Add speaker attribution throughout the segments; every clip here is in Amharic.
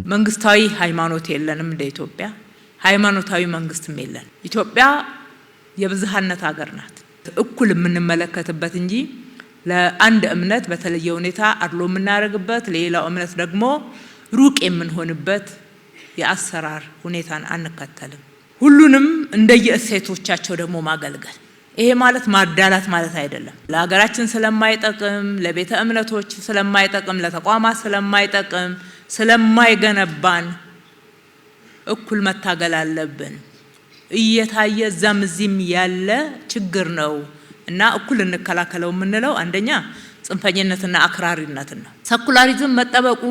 Speaker 1: መንግስታዊ ሃይማኖት የለንም እንደ ኢትዮጵያ ሃይማኖታዊ መንግስትም የለን። ኢትዮጵያ የብዝሃነት ሀገር ናት። እኩል የምንመለከትበት እንጂ ለአንድ እምነት በተለየ ሁኔታ አድሎ የምናደርግበት ለሌላው እምነት ደግሞ ሩቅ የምንሆንበት የአሰራር ሁኔታን አንከተልም። ሁሉንም እንደየእሴቶቻቸው ደግሞ ማገልገል። ይሄ ማለት ማዳላት ማለት አይደለም። ለሀገራችን ስለማይጠቅም፣ ለቤተ እምነቶች ስለማይጠቅም፣ ለተቋማት ስለማይጠቅም፣ ስለማይገነባን እኩል መታገል አለብን። እየታየ እዛም እዚህም ያለ ችግር ነው እና እኩል እንከላከለው የምንለው አንደኛ ጽንፈኝነትና አክራሪነትን ነው። ሰኩላሪዝም መጠበቁ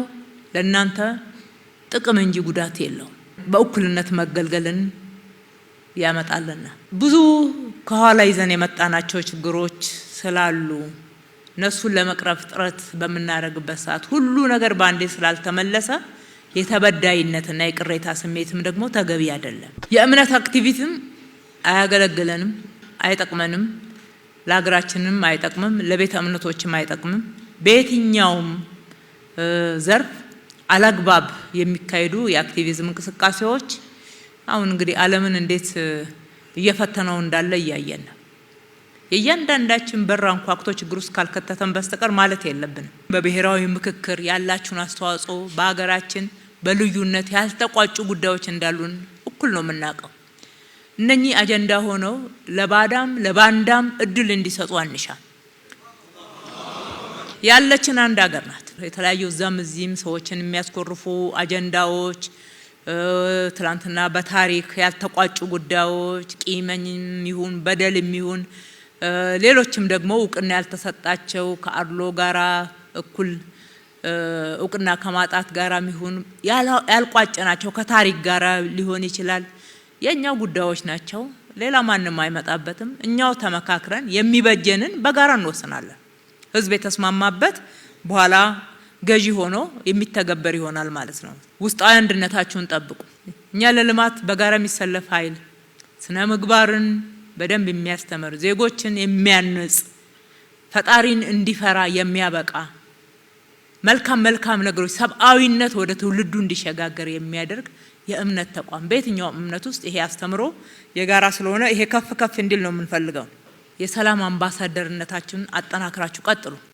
Speaker 1: ለእናንተ ጥቅም እንጂ ጉዳት የለው። በእኩልነት መገልገልን ያመጣልና ብዙ ከኋላ ይዘን የመጣናቸው ችግሮች ስላሉ እነሱን ለመቅረፍ ጥረት በምናደርግበት ሰዓት ሁሉ ነገር ባንዴ ስላልተመለሰ የተበዳይነትና የቅሬታ ስሜትም ደግሞ ተገቢ አይደለም። የእምነት አክቲቪዝም አያገለግለንም፣ አይጠቅመንም፣ ለሀገራችንም አይጠቅምም፣ ለቤተ እምነቶችም አይጠቅምም። በየትኛውም ዘርፍ አላግባብ የሚካሄዱ የአክቲቪዝም እንቅስቃሴዎች አሁን እንግዲህ ዓለምን እንዴት እየፈተነው እንዳለ እያየን ነው። የእያንዳንዳችን በር አንኳኩቶ ችግር ውስጥ ካልከተተን በስተቀር ማለት የለብንም። በብሔራዊ ምክክር ያላችሁን አስተዋጽኦ በሀገራችን በልዩነት ያልተቋጩ ጉዳዮች እንዳሉን እኩል ነው የምናውቀው። እነኚህ አጀንዳ ሆነው ለባዳም ለባንዳም እድል እንዲሰጡ አንሻ። ያለችን አንድ ሀገር ናት። የተለያዩ እዛም እዚህም ሰዎችን የሚያስኮርፉ አጀንዳዎች፣ ትላንትና በታሪክ ያልተቋጩ ጉዳዮች፣ ቂመኝም ይሁን በደልም ይሁን ሌሎችም ደግሞ እውቅና ያልተሰጣቸው ከአድሎ ጋራ እኩል እውቅና ከማጣት ጋራም ይሁን ያልቋጨናቸው ከታሪክ ጋራ ሊሆን ይችላል። የኛው ጉዳዮች ናቸው። ሌላ ማንም አይመጣበትም። እኛው ተመካክረን የሚበጀንን በጋራ እንወስናለን። ህዝብ የተስማማበት በኋላ ገዢ ሆኖ የሚተገበር ይሆናል ማለት ነው። ውስጣዊ አንድነታችሁን ጠብቁ። እኛ ለልማት በጋራ የሚሰለፍ ኃይል ስነ ምግባርን በደንብ የሚያስተምር ዜጎችን የሚያንጽ ፈጣሪን እንዲፈራ የሚያበቃ መልካም ነገሮች ሰብአዊነት ወደ ትውልዱ እንዲሸጋገር የሚያደርግ የእምነት ተቋም በየትኛውም እምነት ውስጥ ይሄ አስተምሮ የጋራ ስለሆነ ይሄ ከፍ እንዲል ነው የምንፈልገው። የሰላም አምባሳደርነታችሁን አጠናክራችሁ ቀጥሉ።